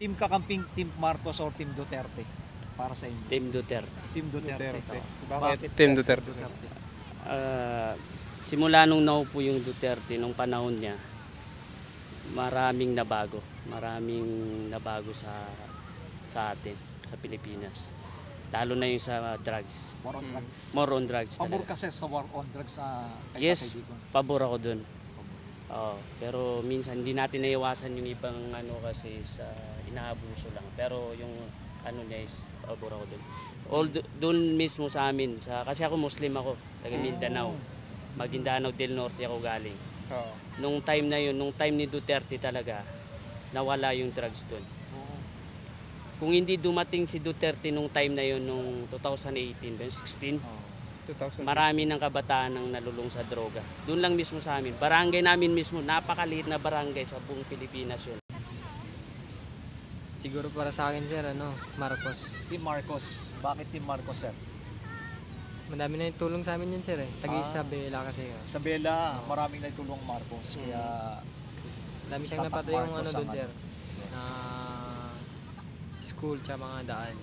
Team Kakamping, Team Marcos, or Team Duterte? Para sa inyo. Team Duterte. Team Duterte. Bakit Team Duterte? Simula nung naupo yung Duterte, nung panahon niya, maraming nabago. Maraming nabago sa atin, sa Pilipinas. Lalo na yung sa drugs. War on drugs. More on drugs Pabor talaga. kasi sa war on drugs sa Yes, pabor ako dun. Pero minsan hindi natin naiwasan yung ibang kasi sa inaabuso lang. Pero yung niya is pabor ako dun. Dun mismo sa amin, kasi ako Muslim ako, taga Mindanao. Maguindanao del Norte ako galing. Nung time na yun, nung time ni Duterte talaga, nawala yung drugs dun. Kung hindi dumating si Duterte nung time na yun, nung 2018, 2016, marami ng kabataan ang nalulung sa droga. Doon lang mismo sa amin. Barangay namin mismo, napakaliit na barangay sa buong Pilipinas yun. Siguro para sa akin, sir, Marcos. Team Marcos. Bakit Team Marcos, sir? Madami na yung tulong sa amin yun, sir. Taga-Isabela kasi. Isabela, maraming naitulong Marcos. Kaya Dami siyang Tatak napatay yung Marcos doon, ang sir. Na school tsaka mga daan.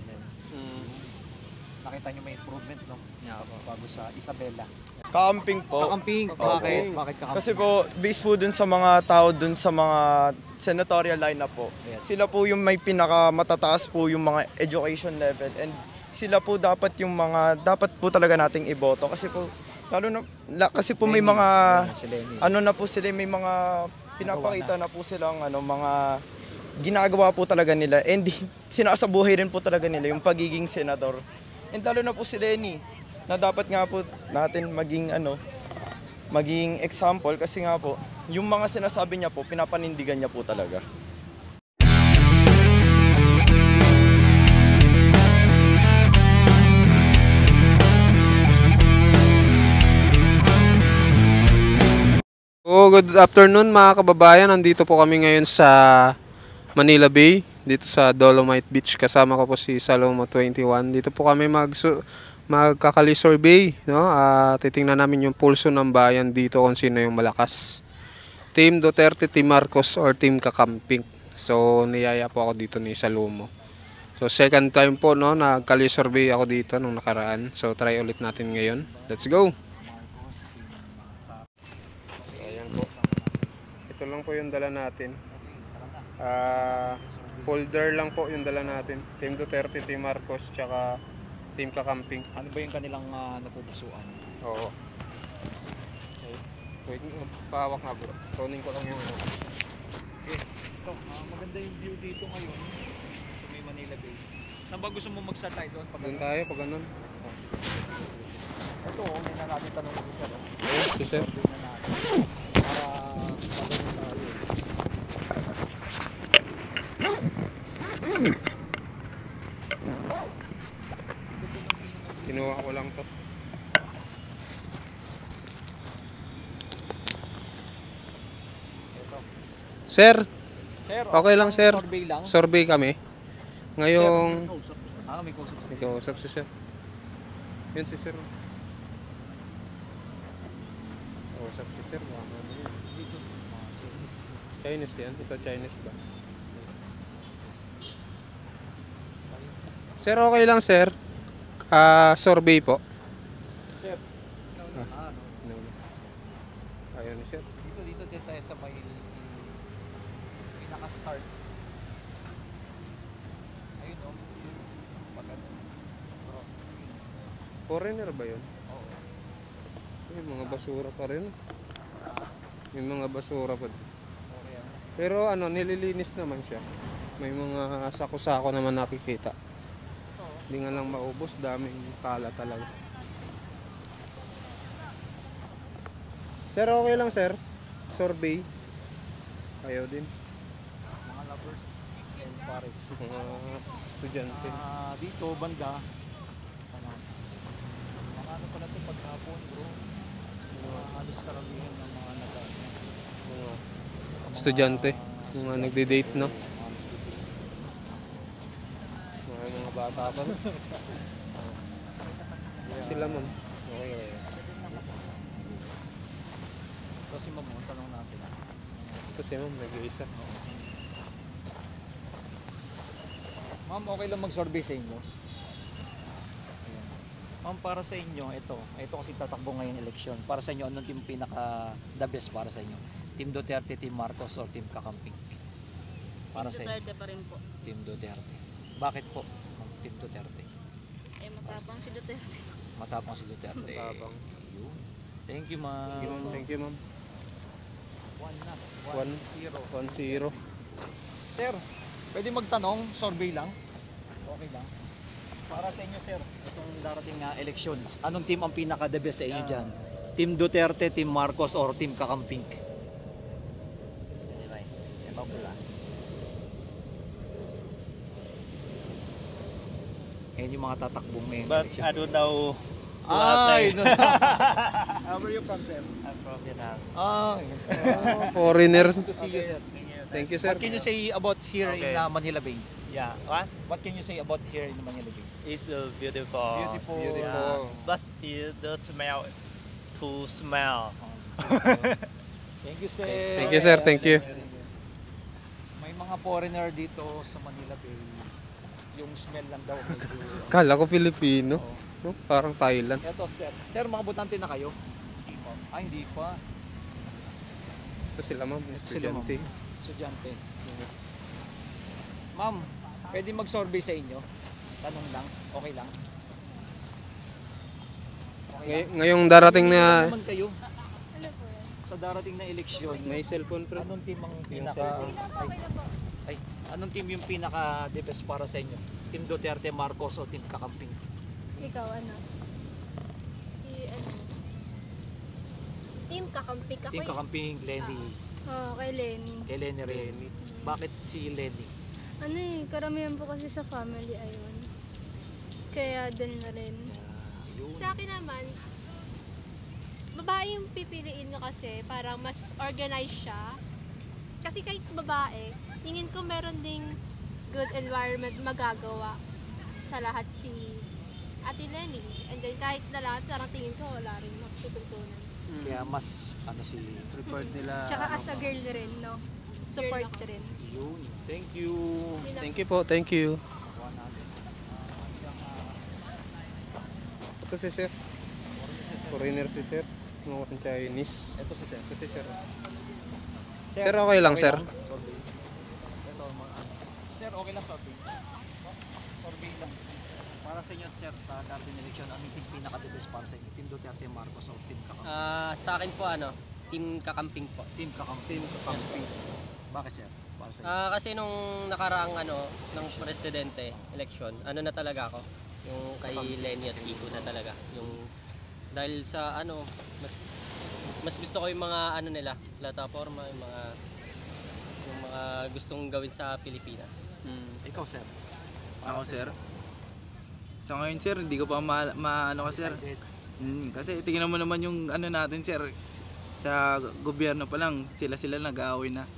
nakita nyo may improvement, no? Yeah, po. Bago sa Isabela. Kakamping po. Kakamping. Opo. Bakit? Bakit kakamping? Kasi po, based po dun sa mga tao dun sa mga senatorial lineup po. Yes. Sila po yung may pinakamatataas po yung mga education level, and sila po dapat yung mga dapat po talaga nating iboto kasi po lalo na kasi po may mga na po sila, may mga pinapakita na po silang mga ginagawa po talaga nila, and sinasabuhay rin po talaga nila yung pagiging senador. And lalo na po si Lenny na dapat nga po natin maging example kasi nga po yung mga sinasabi niya po pinapanindigan niya po talaga. Good afternoon mga kababayan. Nandito po kami ngayon sa Manila Bay, dito sa Dolomite Beach. Kasama ko po si Salomo 21. Dito po kami magkakali-survey, no? Titingnan namin yung pulso ng bayan dito kung sino yung malakas. Team Duterte, Team Marcos, or Team Kakamping. So niyaya po ako dito ni Salomo. So second time po, no, nagkali-survey ako dito nung nakaraan. So try ulit natin ngayon. Let's go! Ito lang po yung dala natin. Folder lang po yung dala natin. Team Duterte, Team Marcos, tsaka Team Kakamping. Ano ba yung kanilang napupusuan? Oo. Okay. Wait, pahawak nga bro. Toning ko lang yung Okay. Ito, maganda yung view dito ngayon sa may Manila Bay. Saan ba gusto mo mag-start tayo doon? Doon tayo pag ganun. Ito, may natin tanong ko siya. Okay, sir. Kinuha ko lang to. Sir, okay lang sir. Survey lang. Survey kami. Ngayong May kausap. may kausap si sir. Yun si sir. Kausap si sir. Chinese yan. Ito Chinese ba? Sir, okay lang sir. Survey po. Sir. No. Ayun ni sir. Dito tayo sa may pinaka-start. Ayun o. Foreigner ba yun? Oo. May mga basura pa rin. May mga basura pa. Okay. Pero nililinis naman siya. May mga sako-sako naman nakikita. Hindi nga lang maubos, daming kala talaga. Sir, okay lang sir. Survey. Ayaw din. Mga lovers in Paris. Mga estudyante. Dito, banda. Mga pala ito pagkapon, bro. Mga halos karamihan ng mga Mga estudyante. Mga nagde-date, no? Mga bata pa. Sila ma'am. Okay. Kasi ma'am, tanong natin. Kasi ma'am, nag-iisa. Ma'am, okay lang mag-survey sa inyo. Ayan. Ma'am, para sa inyo, ito kasi tatakbo ngayong eleksyon. Para sa inyo, anong team pinaka the best para sa inyo? Team Duterte, Team Marcos, or Team Kakamping? Para sa inyo, Duterte pa rin po. Team Duterte. Bakit po, Ma'am, Team Duterte? Eh, matapang si Duterte. Matapang si Duterte. Matapang. Ayun. Thank you, ma'am. Thank you, ma'am. 1 na. 1-0. 1-0. Sir, pwede magtanong, survey lang. Okay lang. Para sa inyo, sir, itong darating na election, anong team ang pinaka-the best sa inyo dyan? Team Duterte, Team Marcos, or Team Kakamping? Ayan yung mga tatakbong ngayong But election. I don't know. Ay, no. Where are you from, sir? I'm from Vietnam. Foreigners. To see you, sir. Thank you, sir. What can you say about here in Okay. Manila Bay? Yeah. What? What can you say about here in Manila Bay? It's beautiful. Beautiful. Yeah. But it the smell to smell. Thank you, sir. Thank you, sir. Thank you. May mga foreigner dito sa Manila Bay. Yung smell lang daw medyo. Kala ko Filipino. No? Parang Thailand. Eto, sir. Sir, mga butante na kayo? Ah, hindi pa. Ito sila, ma'am. Sila, ma'am. Estudyante. Estudyante. Ma'am, pwede mag-survey sa inyo? Tanong lang. Okay lang? Okay lang? Ngayong darating Ano na... naman kayo Ano po yan? sa darating na eleksyon? May cellphone, pre. Anong team ang Yung pinaka ay, anong team yung pinaka the best para sa inyo? Team Duterte, Marcos o Team Kakamping? Ikaw, ano? Si, ano? Team Kakampik ako Team eh. Kakamping, Lenny. Oo, kay Lenny. Kay Lenny rin. Bakit si Lenny? Ano eh, karamihan po kasi sa family ayun. Kaya dun na rin. Yun. Sa akin naman, babae yung pipiliin ko kasi parang mas organized siya. Kasi kahit babae, tingin ko meron ding good environment magagawa sa lahat si Ate Lenny. And then kahit lalaki, parang tingin ko wala rin matututunan. Kaya mas ano si Preferred nila. Tsaka as a girl rin, no? Support Girl ako. rin. yun. Thank you. Yun lang. Thank you po. Thank you. Kuha natin. Ito si sir. Foreigner si sir. Mga Chinese. Ito si Sir. Ito si sir. Sir, okay lang, sir. Survey. Ito, sir, okay lang survey. Survey lang. Para sa inyo, sir, sa darating na eleksyon, ano yung pinaka-the best para sa inyo? Team Duterte, Marcos o Team Kakamping? Sa akin po team Kakamping po. Team Kakamping. Bakit, sir? Para sa inyo? Kasi nung nakaraang ng presidente election, na talaga ako. Yung kay Lenny at Kiko na talaga. Yung dahil sa mas gusto ko yung mga nila, plataforma, yung mga gustong gawin sa Pilipinas. Ikaw, sir. Ako, sir. Sa ngayon, sir, hindi ko pa maano ka, sir. Decided. Kasi tingnan mo naman yung ano natin, sir. Sa gobyerno pa lang, sila nag-aaway na.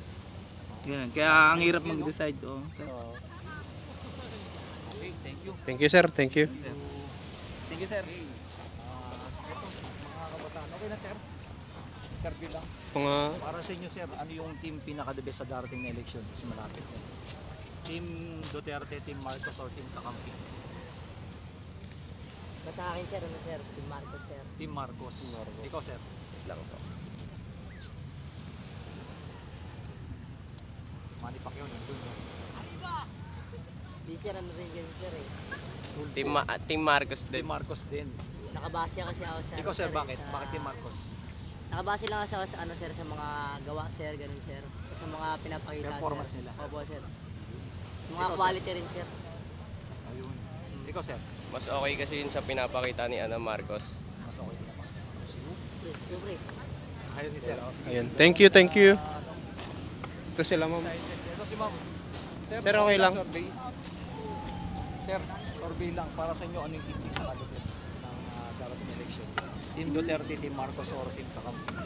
Ganun. Kaya ang hirap mag-decide. Oh, sir. Okay, thank you. Thank you, sir. Thank you. Thank you, sir. Ito, mga kabataan. Okay na, sir? Interview lang. Mga Para sa inyo, sir, ano yung team pinaka-the best sa darating na election? Kasi malapit na. Team Duterte, Team Marcos, or Team Kakamping? Sa akin, sir, sir? Team Marcos, sir. Team Marcos. Ikaw, sir? Lang po. Manny Pacquiao, nandun. No? Di, sir, ano rin yun, sir, eh. Team Marcos Team Marcos din. Nakabase kasi ako sa... Ikaw, sir, eh, bakit? sa- Bakit Team Marcos? Nakabase lang kasi ako sa, sir, sa mga gawa, sir, ganun, sir. Sa mga pinapakita, Performance sir. nila. Opo, sir. Mga Ikaw, sir? quality rin, sir. Ayun. Ikaw, sir? Mas okay kasi yun sa pinapakita ni Marcos. Mas okay naman. Siyempre. Ayun ni sir. ayun. Thank you, thank you. Ito sila, ma'am. Ito si ma'am. Sir, okay lang. Survey. Sir, survey lang. Para sa inyo, ano yung team pinaka-the-best ng darating na election? Team Duterte, Team Marcos, or Team Kakamping?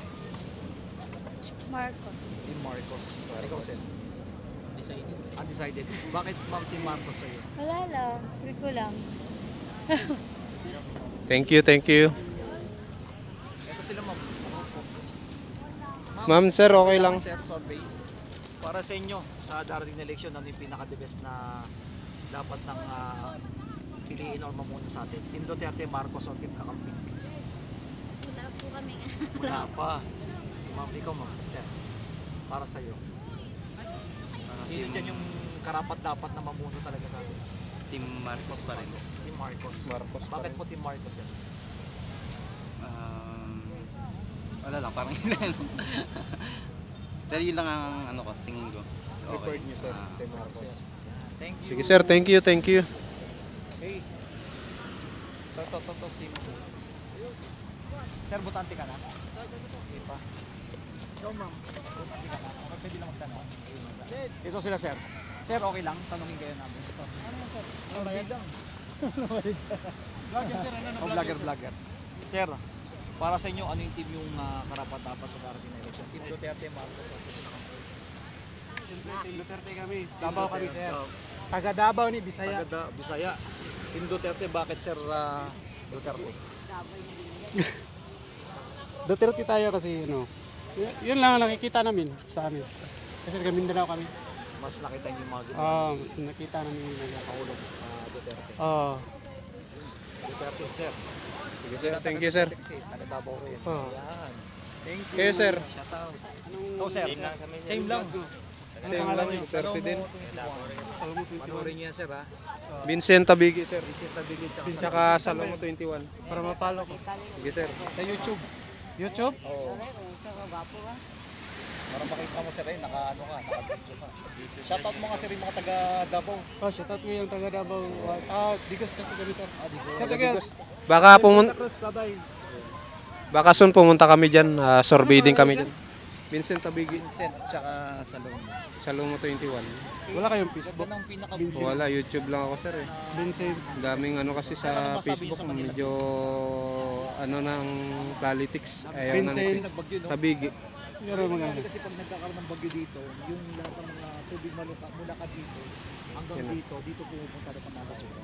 Marcos. Team Marcos. Ikaw, sir? Undecided. Bakit ma'am Team Marcos sa'yo? Wala lang. Feel ko lang. Thank you, thank you. Ito sila ma'am. Ma'am, sir, okay lang. Sir, survey. Para sa inyo, sa darating na election, ano yung pinaka-the best na dapat ng piliin or mamuno sa atin? Team Duterte, Marcos, o Team Kakamping? Wala po kami. Wala pa. Si Ma'am, ikaw Ma'am, sir, para sa'yo. Sino dyan yung karapat dapat na mamuno talaga sa atin? Team Marcos pa rin. Team Marcos. Marcos pa Bakit rin. po Team Marcos, sir? Wala lang, parang yun. Pero yun lang ang ano ko, tingin ko. So, Preferred niyo sir, Ah. Team Marcos. Thank you. Sige sir, thank you, thank you. Okay. To, sim. Sir, butante ka na? Hindi pa. Ikaw, ma'am. Butante ka na? Okay, pwede lang magtanong. Ito sila, sir. Sir, okay lang? Tanungin kayo namin. Ito. Ano yan, sir? Vlogger lang. Vlogger, sir. Ano? Vlogger. Sir, para sa inyo, ano yung team yung karapat-dapat sa darating na election? Team Duterte, Marcos, o Team Team Duterte kami. Davao kami, sir. Taga Davao ni Bisaya. Bisaya. Team Duterte, bakit sir Duterte? Duterte tayo kasi ano. Yun lang ang nakikita namin sa amin. Kasi taga Mindanao kami. Mas nakita niyo yung mga ginawa Mas nakita namin yung Paulong Duterte. Duterte, sir. Sige sir, thank you sir. Kasi taga Davao rin. Oo. Yan. Thank you. Kayo, sir. Shout out. Oh, sir. Same lang. Same lang, Duterte din. Panoorin niyo yan, sir, ha? Vincent Tabigi sir. Visit na bigid Saka Salomo 21. para mapalo ko. Sige sir. sa YouTube. YouTube? Oo. Para makita mo, sir, naka-ano ka, naka-video ka. Shoutout mo nga, sir, yung mga taga Davao. Shoutout ko yung taga Davao. Digos kasi kami, sir. Sir, Digos. Baka soon pumunta kami dyan, sorbidding kami dyan. Vincent Tabigi. Vincent, tsaka Salomo. Salomo 21. Wala kayong Facebook? Ganda ng pinaka Wala, YouTube lang ako sir eh. Vincent. Daming ano kasi sa Facebook, medyo ano ng politics. Ayaw na Vincent. nagbagyo, no? Tabigi. Pero mga Kasi pag nagkakaroon ng bagyo dito, yung lahat ng mga tubig mula ka dito, hanggang dito pumupunta na pangkakasura.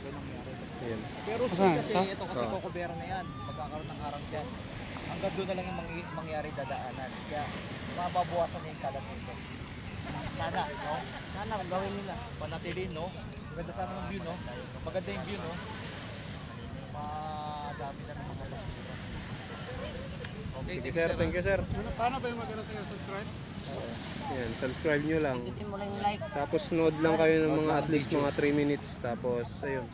Ganun ang nangyari. Ayan. Pero kasi ito kasi Cocobera na yan, magkakaroon ng harang dyan. Hanggang doon na lang yung mangyari dadaanan. Kaya mababawasan na yung kalat nito. Sana, no? Sana gawin nila. Panatilin, no? Maganda sana ng view, no? Maganda yung view, no? Madami na ng mga basura. Okay, Sige sir, thank you sir. paano ba yung magano sa'yo? Subscribe? Ayan, subscribe nyo lang. Pindutin mo lang yung like. Tapos nood lang kayo ng mga at least mga 3 minutes. Tapos ayun.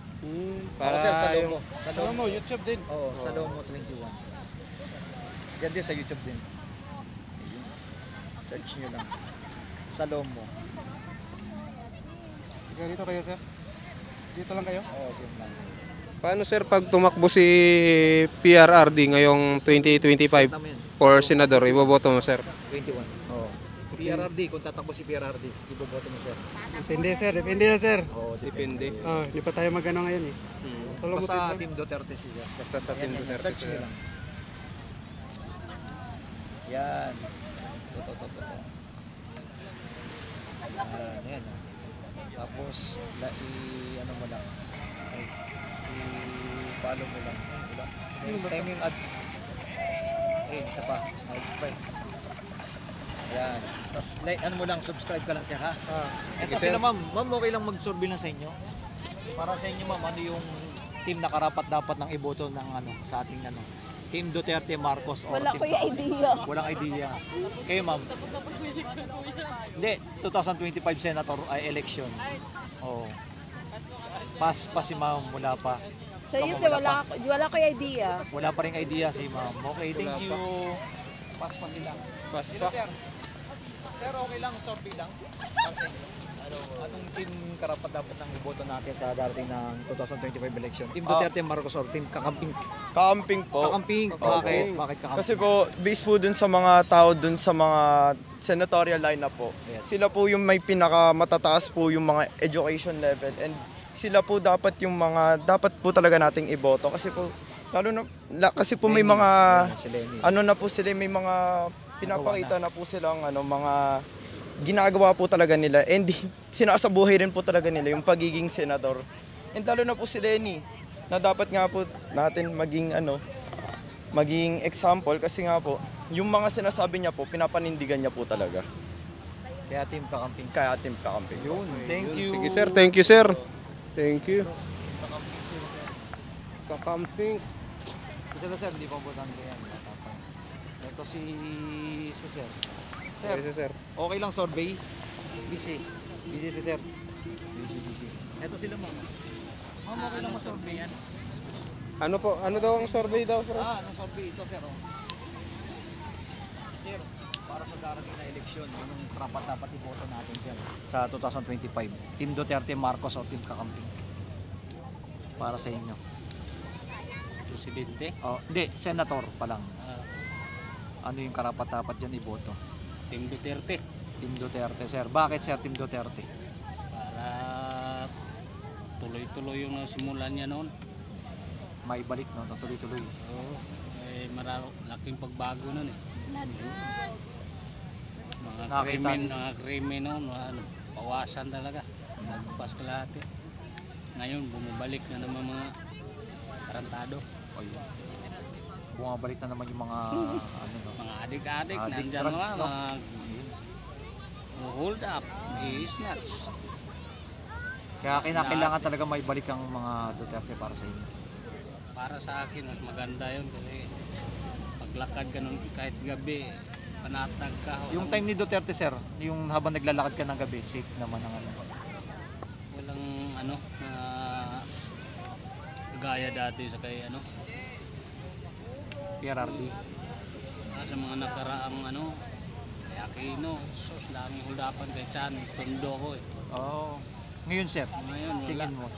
Para sir, Salomo. Salomo, YouTube din. Oo, Salomo 21. Yan din sa YouTube din. Search nyo lang. Salomo. Ganito kayo, sir? Dito lang kayo? Oo, yun lang. Paano sir pag tumakbo si PRRD ngayong 2025 for senador, iboboto mo sir? 21. Oo. PRRD, kung tatakbo si PRRD, iboboto mo sir. Depende, sir. Depende yan, sir. Oo, Depende. Hindi pa tayo magano ngayon eh. Salomo Basta 21. Team Duterte siya. Basta sa Team Duterte Search nyo sir. lang. Yan. Ito. Yan. Tapos, ano mo lang. I-follow mo lang. Time yung ads. Isa pa. Ads pa. Yan. Tapos, ano mo lang, subscribe ka lang siya, ha? Ito sila, ma'am. Ma'am, okay lang mag-survey lang sa inyo. Para sa inyo, ma'am, ano yung team na karapat-dapat ng iboto ng sa ating Team Duterte, Marcos, or Wala Team ko yung idea. Walang idea. Kayo, ma'am? Hindi, 2025 senator election. Oo. Pass pa si ma'am, wala pa. Seriously, wala ko yung idea. Wala pa rin idea si ma'am. Okay, thank you. Pass pa sila. Pass Sila, pa. sir. Sir, okay lang, survey lang. Para sa inyo. Anong team karapat dapat ng iboto natin sa darating ng 2025 election? Team Duterte, Marcos, or Team Kakamping? Kakamping po. Kakamping? Bakit? Bakit Kakamping? Kasi po, based po dun sa mga tao dun sa mga senatorial lineup po, Yes. sila po yung may pinakamatataas po yung mga education level and sila po dapat yung mga, dapat po talaga nating iboto kasi po, lalo na, kasi po may mga, ano na po sila, may mga pinapakita na po silang mga ginagawa po talaga nila and sinasabuhay rin po talaga nila yung pagiging senador. And lalo na po si Lenny na dapat nga po natin maging example kasi nga po yung mga sinasabi niya po pinapanindigan niya po talaga. Kaya Team Kakamping. Kaya Team Kakamping. Yun, thank you. Sige sir, thank you sir. Thank you. Kakamping. Sila sir, hindi pa botante yan. Ito si sir. Sir, Ayos, sir. okay lang survey? Busy. Busy si sir. Busy. Ito sila mama. Mama, okay lang ma-survey yan. Ano po? Ano daw ang survey daw, bro? Anong survey ito sir? Sir, para sa darating na eleksyon, anong dapat iboto natin sir? Sa 2025, Team Duterte, Marcos o Team Kakamping? Para sa inyo. Presidente. Oh, hindi, senator pa lang. Ano yung karapat-dapat dyan iboto? Team Duterte. Team Duterte, sir. Bakit, sir, Team Duterte? Para tuloy-tuloy yung nasimulan niya noon. Maibalik, no? Tuloy-tuloy. Oo. Laking pagbago noon eh. Mga krimen noon, pawasan talaga. Nagpas ka lahat eh. Ngayon, bumabalik na naman mga tarantado. Ayun. Bumabalik na naman yung mga ano, no? Mga adik-adik, nandyan drugs, mga hold up, snatch. Kaya kinakailangan talaga may balik ang mga Duterte para sa inyo. Para sa akin, mas maganda yun kasi paglakad ka nun kahit gabi, panatag ka. Yung time ni Duterte, sir, yung habang naglalakad ka ng gabi, safe naman ang ano. Walang ano, gaya dati sa kay ano, PRRD. sa mga nakaraang ano, kay Aquino, sos daming huldapan kay Chan, Tondo ko eh. Oh. Ngayon, sir, Ngayon, wala. tingin mo,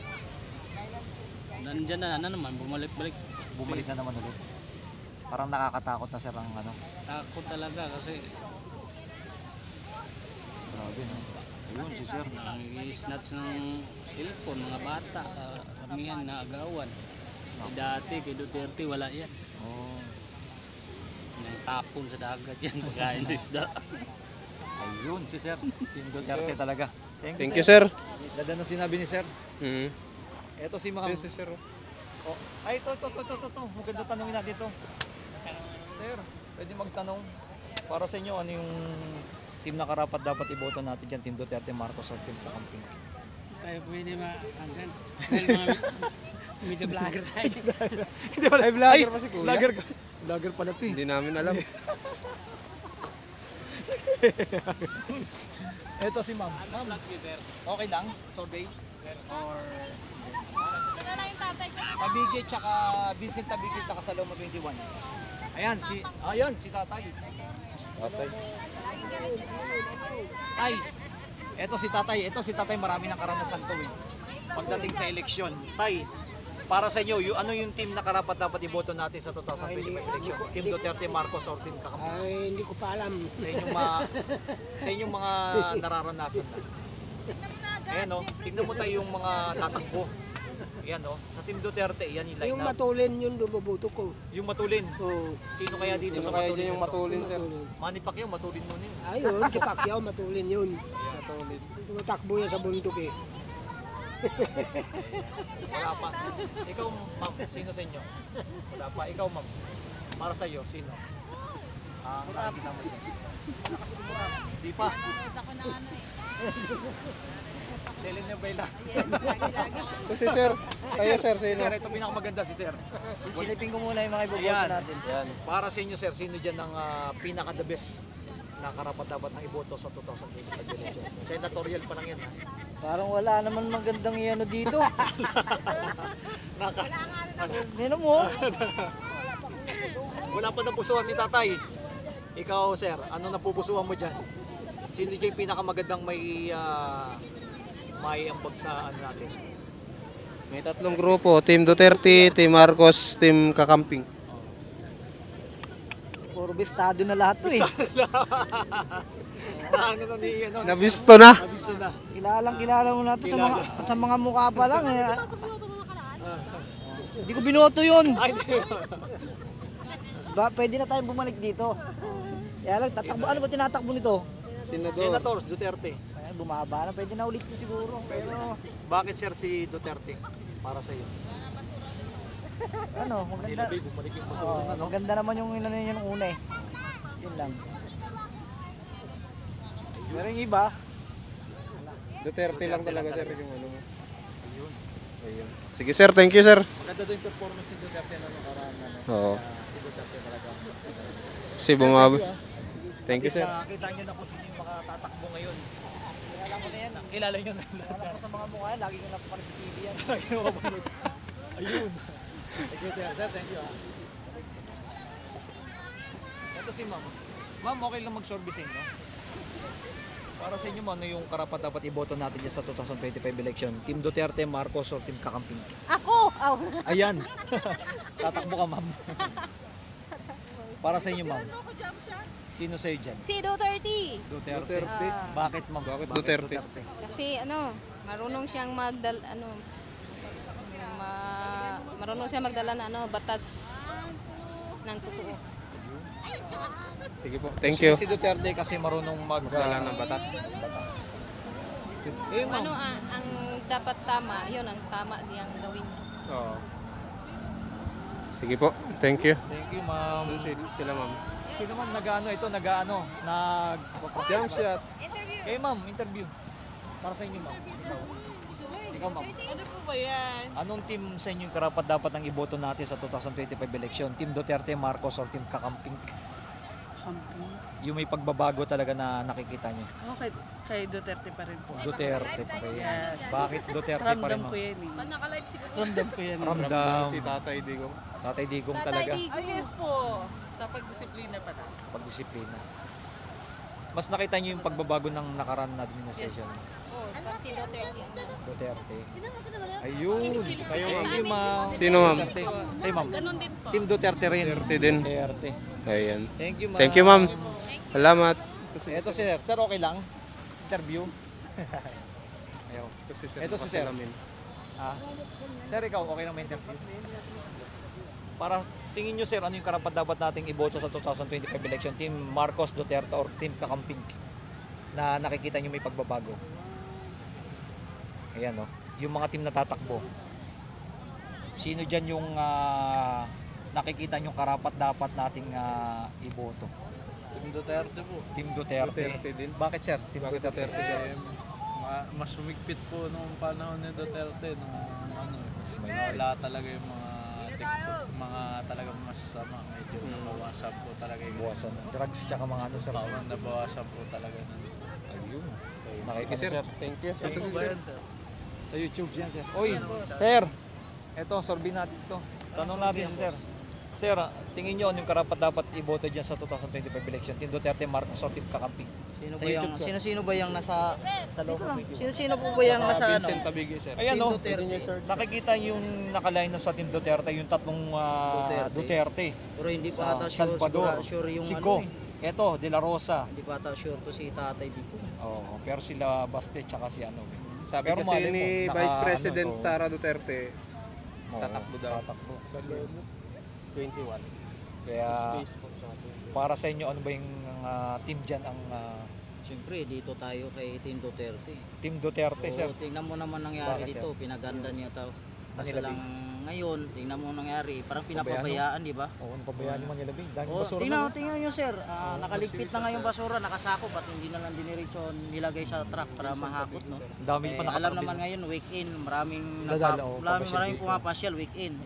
Nandyan na naman, bumalik-balik. bumalik na naman ulit. Parang nakakatakot na, sir, ang ano. Takot talaga kasi Grabe, no? Ayun, si sir. nangi-snatch ng cellphone, mga bata, kamihan na agawan. Dati kay Duterte wala yan. Oh. Nang tapon sa dagat yan, pagkain sa isda. Ayun, si sir. Team Duterte talaga. Thank you, sir. Dada na sinabi ni sir. Ito si Ma'am. Yes, sir. Oh, ay, ito. Maganda tanongin natin ito. Sir, pwede magtanong. Para sa inyo, ano yung team na karapat dapat iboto natin dyan? Team Duterte, Marcos o Team Kakamping? Tayo pwede ma-ansan. Dahil mga media vlogger tayo. Hindi pala. Ay, vlogger pa si Kuya. Vlogger pala ito eh. Hindi namin alam. Ito si Ma'am. Ma'am, okay lang? Survey? Or Tabigi tsaka Vincent Tabigi tsaka Saloma 21. Ayan si Tatay. Tay. Ito si Tatay marami ng karanasan to eh. Pagdating sa eleksyon. Tay, para sa inyo, ano yung team na karapat dapat iboto natin sa 2025 election? Team Duterte, Marcos or Team Kakamping? Ay, hindi ko pa alam. Sa inyong mga nararanasan na. Ayan o, tignan mo tayo yung mga tatakbo. Ayan o, sa Team Duterte, yan yung line Yung up. matulin yun, buboto ko. Yung matulin. Oo. Sino kaya dito Sino sa kaya matulin? dyan yung matulin, sir? Manny Pacquiao, matulin mo yun. Ayun, si Pacquiao, matulin yun. Tumatakbo yan sa bundok eh. Wala pa. Ikaw, ma'am, sino sa inyo? Wala pa. Ikaw, ma'am. Para sa iyo, sino? Nakikita mo yun. Di pa. Ako ng ano eh. Telenovela. Ito si sir. Kayo, sir, sino? Sir, ito pinakamaganda si sir. Silipin ko muna yung mga iboboto Ayan. natin. Para sa inyo, sir, sino dyan ang pinaka-the best na karapat-dapat ng iboto sa 2025 election? Senatorial pa lang yan, ha? Parang wala naman magandang iano dito. Tingnan mo. Wala pa napusuhan si tatay. Ikaw, sir, ano napupusuhan mo dyan? Sino dyan yung pinakamagandang may ambag sa ano natin? May tatlong grupo. Team Duterte, Team Marcos, Team Kakamping. Puro bistado na lahat to eh. Nabisto na. Kilala mo na to sa mga mukha pa lang eh. Hindi ko binoto yun. Pwede na tayong bumalik dito. Kaya lang, ano ba tinatakbo nito? Senator Duterte. Ay, bumaba na, pwede na ulit po siguro. Pero, Bakit, sir, si Duterte para sa iyo? ano, maganda. Bumalik yung pasukan na, no? Maganda naman yung inano niya nung una eh. Yun lang. Pero yung iba, Duterte lang talaga, sir, yung ano. Sige sir, thank you sir. Maganda doon yung performance ni Duterte na nakaraan. Oo. Si Duterte talaga. Si bumaba. Thank you sir. Makakita nyo na kung sino yung makatatakbo ngayon. Kilala mo na yan. Kilala nyo na lahat. Wala ko sa mga mukha, lagi ko napapanood sa TV yan. Lagi mo kapanood. Ayun. Thank you sir. Sir, thank you ah. Ito si ma'am. Ma'am, okay lang mag-service sa inyo? Para sa inyo, ano yung karapat dapat iboto natin dyan sa 2025 election? Team Duterte, Marcos, or Team Kakamping? Ako! Oh. Ayan. Tatakbo ka, ma'am. Para sa inyo, ma'am. Sino sa'yo dyan? Si Duterte. Duterte. Bakit, ma'am? Bakit Duterte? Kasi marunong siyang marunong siyang magdala na batas ng totoo. Sige po. Thank you. Si Duterte kasi marunong Magdala ng batas. Eh, Kung ma'am. ang dapat tama, yun ang tama niyang gawin. Oo. Sige po. Thank you. Thank you, ma'am. Sila ma'am. Sino man Jump shot. Eh, ma'am, interview. Para sa inyo, ma'am. Ikaw, ma'am. Ano po ba yan? Anong team sa inyo yung karapat dapat ang iboto natin sa 2025 election? Team Duterte, Marcos, or Team Kakamping? Yung may pagbabago talaga na nakikita niyo. Okay, kay Duterte pa rin po. Duterte pa rin. Yes. Bakit Duterte pa rin, Ramdam ma'am? ko yan eh. Naka-live siguro. Ramdam ko yan. Ramdam. Si Tatay Digong. Tatay Digong talaga. Ay, yes po. Sa pagdisiplina pa na. Pagdisiplina. Mas nakita niyo yung pagbabago ng nakaraan na administration. Oo, si Duterte. Duterte. Ayun. Thank you, ma'am. Sino, ma'am? Duterte. Sa'yo, ma'am. Ganun din po. Team Duterte rin. Duterte din. Duterte. Ayan. Thank you, ma'am. Thank you ma'am. Salamat. Ito si sir. Sir, okay lang? Interview? Ayaw. Ito si sir. Ah. Sir, ikaw, okay lang may interview? Para tingin nyo sir, ano yung karapat dapat nating iboto sa 2025 election? Team Marcos, Duterte, or Team Kakamping? Na nakikita nyo may pagbabago. Ayan o. Yung mga team na tatakbo. Sino dyan yung nakikita nyo karapat dapat nating iboto? Team Duterte po. Team Duterte. Duterte din. Bakit sir? Team Bakit Duterte. Duterte? Mas humigpit po nung panahon ni Duterte nung Mas may wala talaga yung mga talagang masama. Medyo nabawasan po talaga yung buwasan. Drugs tsaka mga ano sir. nabawasan po talaga nun. Ayun. Nakita Sir, sir. thank you. Ito Ito po si ba sir. yan, sir? Sa YouTube yan sir. Oy, sir. Ito, sorbin natin to. Tanong natin si sir. Sir, tingin nyo ano yung karapat dapat iboto dyan sa 2025 election? Team Duterte, Marcos, or Team Kakamping? Sa YouTube, sir. Sino-sino ba yung nasa loob dito ng lang. video. Sino-sino po ba yung nasa ano? Vincent Tabigi sir. Ayan Team o, Duterte. nakikita yung nakaline up sa Team Duterte, yung tatlong Duterte. Pero hindi Sa pa ata Salvador, sure yung Sico, ano eh. eto, De La Rosa. Hindi pa ata sure to si Tatay Dipo. Oo, pero sila Baste tsaka si ano. Sabi Pero kasi malay mo, ni naka- Vice President ano to. Sara Duterte, Oo, tatakbo daw. tatakbo. Sa loob 21. Kaya Space po tsaka 21. para sa inyo, ano ba yung team dyan ang Siyempre, dito tayo kay Team Duterte. Team Duterte, sir? Oo, tingnan mo naman nangyari Bakit, dito, pinaganda niya tao. Kaso Manila lang ngayon, tingnan mo nangyari, parang Pabayaan, pinapabayaan, di ba? Oo, napabayaan yung Manila Bay. Daming Oh, basura tingnan nyo sir, nakaligpit na nga yung basura, nakasako, ba't hindi na lang diniretso nilagay sa truck para mahakot, no? Ang dami pa Alam nakatabing. naman ngayon, weekend, maraming Dadala, oh, maraming dito. pumapasyal weekend.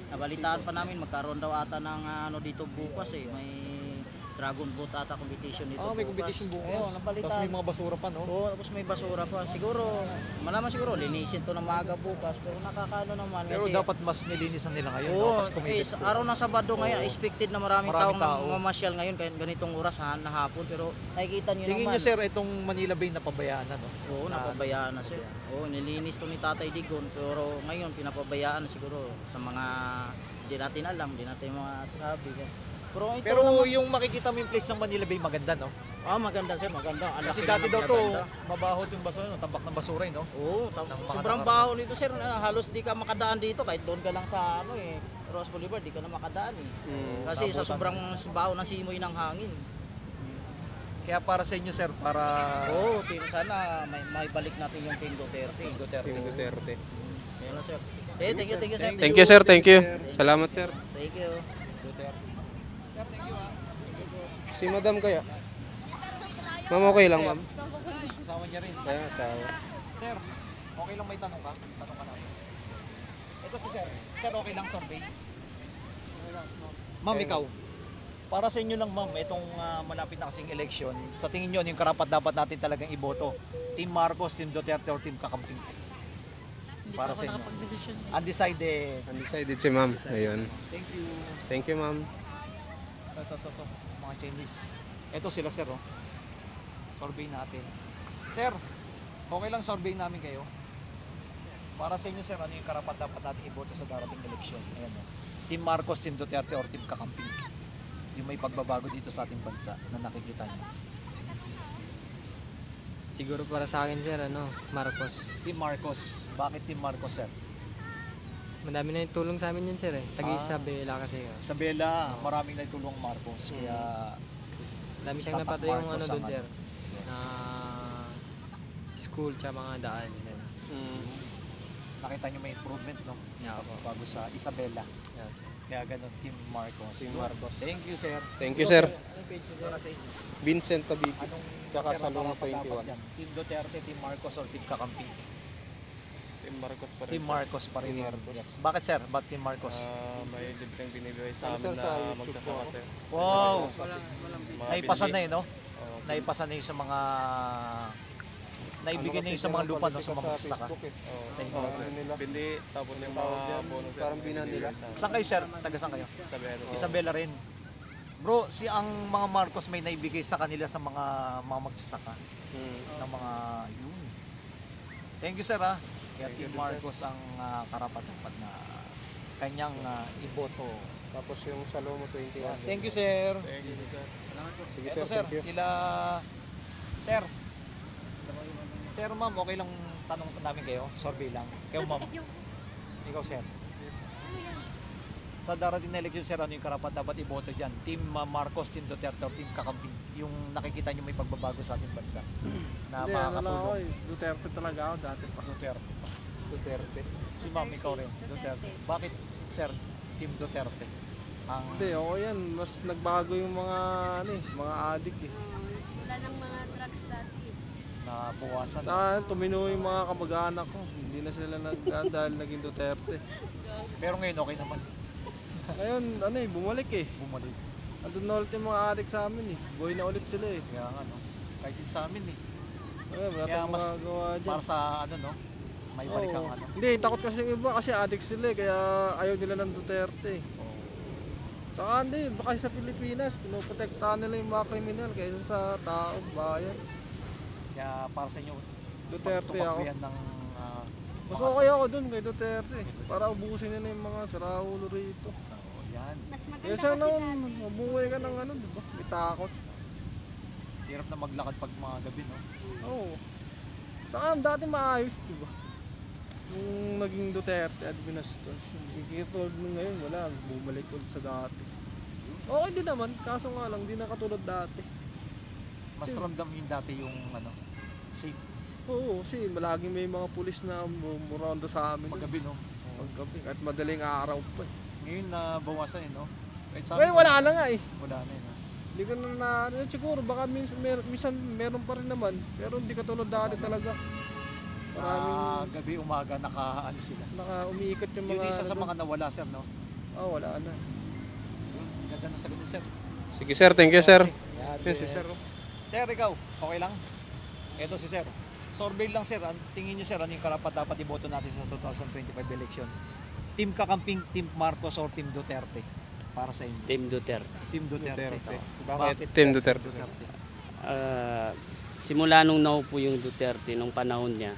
Nabalitaan pa namin, magkaroon daw ata ng ano dito bukas may Dragon Boat ata competition dito. May competition bukas. Oo, nabalitaan. Tapos may mga basura pa, no? Oo, tapos may basura pa. Siguro, malaman siguro, linisin to ng maaga bukas, pero nakakano naman. Pero kasi, dapat mas nilinisan nila ngayon, no? oo, Kasi kumibig po. araw ng Sabado ngayon, expected na maraming taong tao. mamasyal ngayon kahit ganitong oras na hapon, pero nakikita nyo Tingin naman. nyo, sir, itong Manila Bay napabayaan na, no? Oo, napabayaan na sir. Oo, nilinis to ni Tatay Digon, pero ngayon pinapabayaan na siguro sa mga hindi natin alam, hindi natin masasabi. Pero, ito Pero naman, yung makikita mo yung place ng Manila Bay, maganda, no? maganda sir, maganda. Ang Kasi laki dati naman daw to, pinaganda. mabahot yung basura, no? Tambak ng basura, no? Oo, Ng mga sobrang nakaraan. baho nito sir, halos di ka makadaan dito kahit doon ka lang sa Ross Boulevard, di ka na makadaan eh. Kasi sa Tabutan. sobrang baho ng simoy ng hangin. Kaya para sa inyo, sir, para... Oo, sana may balik natin yung Team Duterte. Team Duterte. Ayun lang sir. Thank you sir. Thank you sir, thank you. Salamat sir. Thank you. Si Madam kaya? Ma'am, okay lang ma'am? Asawa niya rin. Kaya asawa. Sir, okay lang may tanong ka? Tanong ka namin. Ito si Sir. Sir, okay lang survey? Ma'am, ikaw. Para sa inyo lang ma'am, itong malapit na kasing election, sa tingin nyo, ano yung karapat dapat natin talagang iboto? Team Marcos, Team Duterte, or Team Kakamping? Para sa inyo. Undecided. Undecided si ma'am. Ayun. Thank you. Thank you, ma'am. Ito. Mga Chinese. Ito sila sir, oh. Survey natin. Sir, okay lang survey namin kayo. Para sa inyo sir, ano yung karapat dapat natin iboto sa darating eleksyon? Ayan, oh. Team Marcos, Team Duterte, or Team Kakamping? Yung may pagbabago dito sa ating bansa na nakikita nyo. Siguro para sa akin sir, Marcos. Team Marcos. Bakit Team Marcos sir? Madami na yung tulong sa amin yun sir eh. Isabela kasi. Isabela, maraming naitulong Marcos. Kaya dami siyang tatak napatay yung Marcos doon ang sir. Na school tsaka mga daan. Nakita nyo may improvement, no? Yeah, bago sa Isabela. Yeah, sir. Kaya ganun, Team Marcos. Team Marcos. Thank you, sir. Thank you, sir. Anong page sir? Para sa inyo? Vincent Tabiki. Anong Tsaka sir, Salong ang karapat 21. dapat dyan? Team Duterte, Team Marcos, or Team Kakamping? Team Marcos pa rin. Team Marcos pa rin. Yes. Bakit sir? Ba't Team Marcos? May libreng binibigay sa Ano, amin sir, sa na YouTube magsasaka po? sir. Wow! Mga Naipasa binili. na yun, no? Naipasa na yun sa mga... Naibigay na yun sa mga lupa, no? Sa mga magsasaka. Thank you. Bindi, tapos yung mga bonus. Parang binan nila. Saan kayo sir? Taga saan kayo? Isabela. Isabela rin. Bro, ang mga Marcos may naibigay sa kanila sa mga magsasaka. Ng mga yun. Thank you sir ha. Kaya Team Marcos ang karapat-dapat na kanyang iboto. Tapos yung Salomo 21. Thank you sir. Thank you sir. Sige Ito sir, sir, thank you. sila sir. Sir ma'am, okay lang tanong namin kayo. Survey lang. Kayo ma'am. Ikaw sir. Sa darating na eleksyon sir, ano yung karapat dapat iboto dyan? Team Marcos, Team Duterte, or Team Kakamping? Yung nakikita nyo may pagbabago sa ating bansa na Hindi, makakatulong. Duterte talaga ako dati pa. Duterte. Si ma'am, ikaw rin. Duterte. Bakit sir, Team Duterte? Hindi, ako yan. Mas nagbago yung mga addict eh. Wala nang mga drugs dati. Na buwasan. Saan tumino yung mga kamag-anak ko. Hindi na sila dahil naging Duterte. Pero ngayon okay naman. Ngayon, bumalik eh. Bumalik. Andun na ulit yung mga addict sa amin eh. Buhay na ulit sila eh. Kaya nga no. Kahit din sa amin eh. Wala Kaya tayong mas magagawa dyan. para sa no. May balik ang ano. Hindi, takot kasi yung iba kasi addict sila eh. Kaya ayaw nila ng Duterte eh. Saka hindi, baka sa Pilipinas, pinoprotektahan nila yung mga kriminal kaysa sa tao, bayan. Kaya para sa inyo, Duterte ako. yan ng Mas okay ako dun kay Duterte. Para ubusin nila yung mga saraulo rito. Yan. Mas maganda Kaya kasi siya naman, mabuhay ka ng di ba? May takot. Hirap na maglakad pag mga gabi, no? Oo. Saka dati maayos, di ba? Nung naging Duterte administration. Kikitulad nung ngayon, wala. Bumalik ulit sa dati. Okay din naman, kaso nga lang, di na katulad dati. Mas ramdam yung dati yung safe. Oo, kasi malaging may mga pulis na muranda sa amin. Paggabi, no? Paggabi, kahit madaling araw pa. Ngayon na bawasan no? Kahit sa Well, wala na nga eh. Wala na no? Hindi ko siguro baka minsan meron pa rin naman, pero hindi katulad dati talaga. Maraming gabi, umaga, sila. Umiikot yung mga... Yun isa sa mga nawala, sir, no? Wala na. Ganda na sagot ni sir. Sige sir, thank you sir. Yes, si sir. Sir, ikaw, okay lang? Ito si sir. Survey lang sir, tingin nyo sir, ano yung karapat dapat iboto natin sa 2025 election? Team Kakamping, Team Marcos, or Team Duterte? Para sa inyo. Team Duterte. Team Duterte. Bakit Team Duterte? Simula nung naupo yung Duterte, nung panahon niya,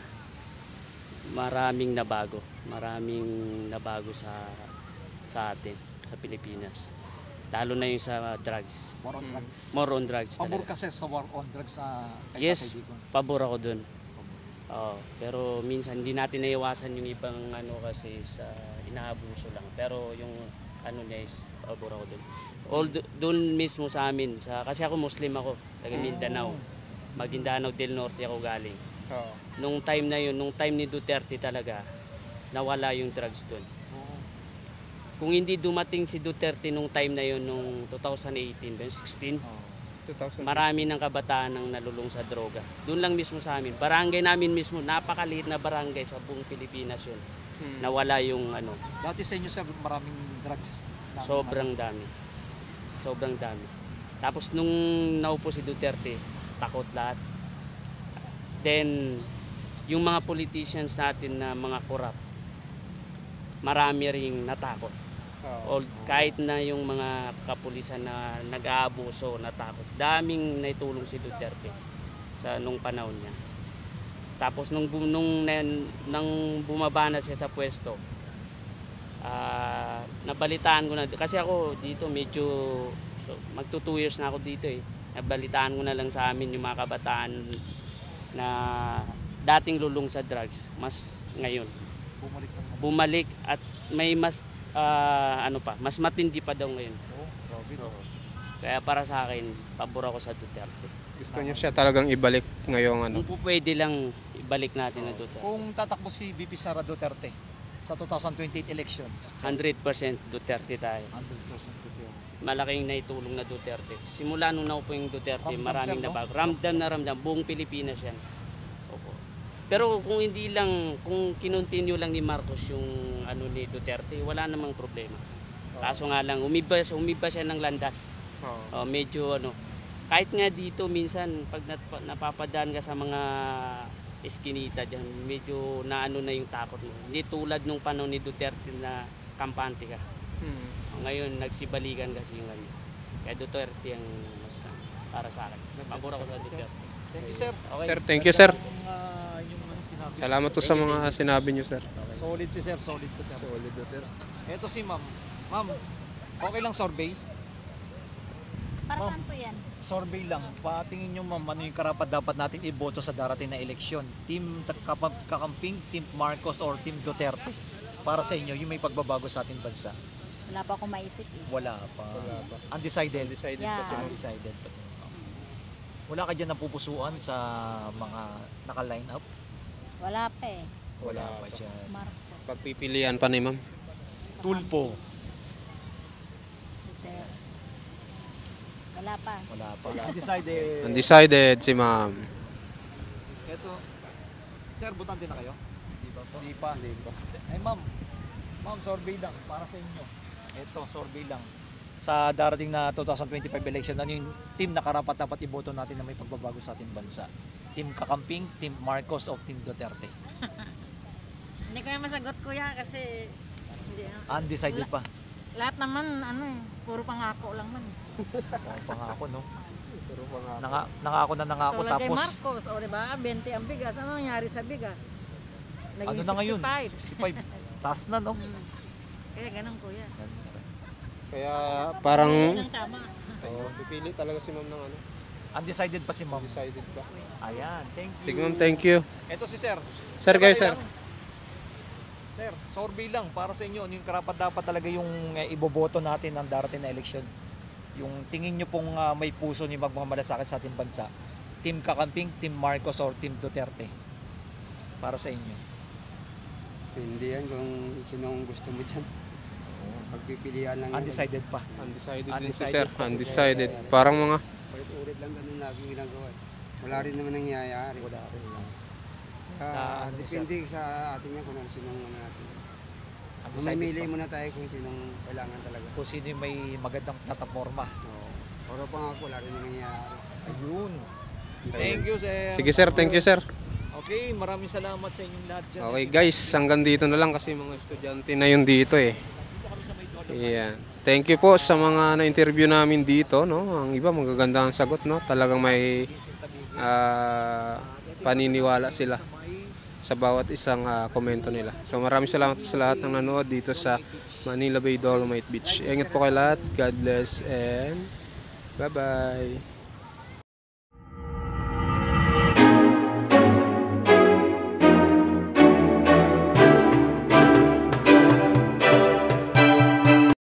maraming nabago sa atin, sa Pilipinas. Lalo na yung sa drugs. More on drugs. Pabor ka sir sa war on drugs sa Yes, pabor ako dun. Pero minsan hindi natin naiwasan yung ibang kasi sa inaabuso lang. Pero yung niya is pabor ako dun. Doon mismo sa amin, kasi ako Muslim ako, taga Mindanao. Maguindanao del Norte ako galing. Nung time na yun, nung time ni Duterte talaga, nawala yung drugs dun. Kung hindi dumating si Duterte nung time na yun, nung 2018, 2016, 2006. Marami ng kabataan ang nalulung sa droga. Doon lang mismo sa amin. Barangay namin mismo, napakaliit na barangay sa buong Pilipinas yun. Nawala yung ano. Dati sa inyo sir, maraming drugs. Sobrang dami. Sobrang dami. Tapos nung naupo si Duterte, takot lahat. Then, yung mga politicians natin na mga korap, marami ring natakot. Kahit na yung mga kapulisan na nag-aabuso, natakot. Daming naitulong si Duterte nung panahon niya. Tapos nung bumaba na siya sa pwesto, nabalitaan ko na, kasi ako dito medyo, magto 2 years na ako dito eh. Nabalitaan ko na lang sa amin yung mga kabataan na dating lulong sa drugs, mas ngayon bumalik at may mas mas matindi pa daw ngayon. Kaya para sa akin, pabor ako sa Duterte. Gusto niyo siya talagang ibalik ngayong ano? Kung pwede lang ibalik natin na Duterte. Kung tatakbo si VP Sara Duterte sa 2028 election, 100% Duterte tayo. 100% Duterte. Malaking naitulong na Duterte. Simula nung naupo yung Duterte, Ramdam, maraming sir, no? nabago. Ramdam na ramdam, buong Pilipinas yan. Opo. Pero kung hindi lang, kung kinontinue lang ni Marcos yung ano ni Duterte, wala namang problema. Kaso nga lang, umiba siya ng landas. Medyo ano, kahit nga dito minsan, pag napapadaan ka sa mga eskinita dyan, medyo naano na yung takot mo. Hindi tulad nung panahon ni Duterte na kampante ka. Ngayon, nagsibalikan kasi yung ano. Kaya Duterte ang mas para sa akin. Pabor ako sa Duterte. Thank you sir. Okay. Sir, thank you sir. Yung sinabi. Salamat po sa mga sinabi niyo sir. Solid si sir, solid Duterte. Solid Duterte. Ito si ma'am. Ma'am, okay lang survey? Para saan po yan? Survey lang. Patingin nyo ma'am, ano yung karapat dapat natin iboto sa darating na eleksyon? Team Kakamping, Team Marcos, or Team Duterte? Para sa inyo, yung may pagbabago sa ating bansa? Wala pa akong maisip eh. Wala pa. Undecided? Undecided Yeah. pa si ma'am. Undecided pa si ma'am. Wala ka dyan napupusuan sa mga naka-line up? Wala pa eh. Wala pa dyan. Marcos. Pagpipilian pa ni ma'am. Tulpo? Duterte. Wala pa. Wala pa. Undecided? Undecided si ma'am. Ito. Sir, butante na kayo? Hindi pa. Hindi pa. Ay ma'am, survey lang para sa inyo. Ito, survey lang. Sa darating na 2025 election, ano yung team na karapat dapat iboto natin na may pagbabago sa ating bansa? Team Kakamping, Team Marcos, o Team Duterte? Hindi ko yung masagot kuya kasi hindi. Undecided pa. Lahat naman puro pangako lang man. Pangako, no? Pero mga Nangako na nangako Tulad kay tapos Marcos, o diba? 20 ang bigas. Ano nangyari sa bigas? ano Naging na ngayon? 65. 65. Taas na, no? Kaya ganun kuya. Kaya parang Yan ang tama. pipili talaga si ma'am ng ano. Undecided pa si ma'am. Undecided pa. Ayan, thank you. Sige ma'am, thank you. Ito si sir. Sir, kayo sir. Sir, survey lang para sa inyo. Ano yung karapat dapat talaga yung iboboto natin ng darating na eleksyon? Yung tingin nyo pong may puso ni magmamalasakit sa ating bansa. Team Kakamping, Team Marcos, or Team Duterte? Para sa inyo. Hindi yan kung sinong gusto mo dyan. Pagpipilian lang. Undecided pa. Undecided din si sir. Undecided. Parang mga Ulit-ulit lang ganun lagi ginagawa. Wala rin naman nangyayari. Wala rin lang. Depende sa atin yan kung sinong natin. Mamimili muna tayo kung sinong kailangan talaga. Kung sino yung may magandang plataforma. Pero pangako, wala rin naman nangyayari. Ayun. Thank you, sir. Sige sir, thank you sir. Okay, maraming salamat sa inyong lahat dyan. Okay guys, hanggang dito na lang kasi mga estudyante na yun dito eh. Ayan. Thank you po sa mga na-interview namin dito, no. Ang iba magaganda ang sagot, no. Talagang may paniniwala sila sa bawat isang komento nila. So maraming salamat po sa lahat ng nanood dito sa Manila Bay Dolomite Beach. Ingat po kayo lahat. God bless and bye-bye.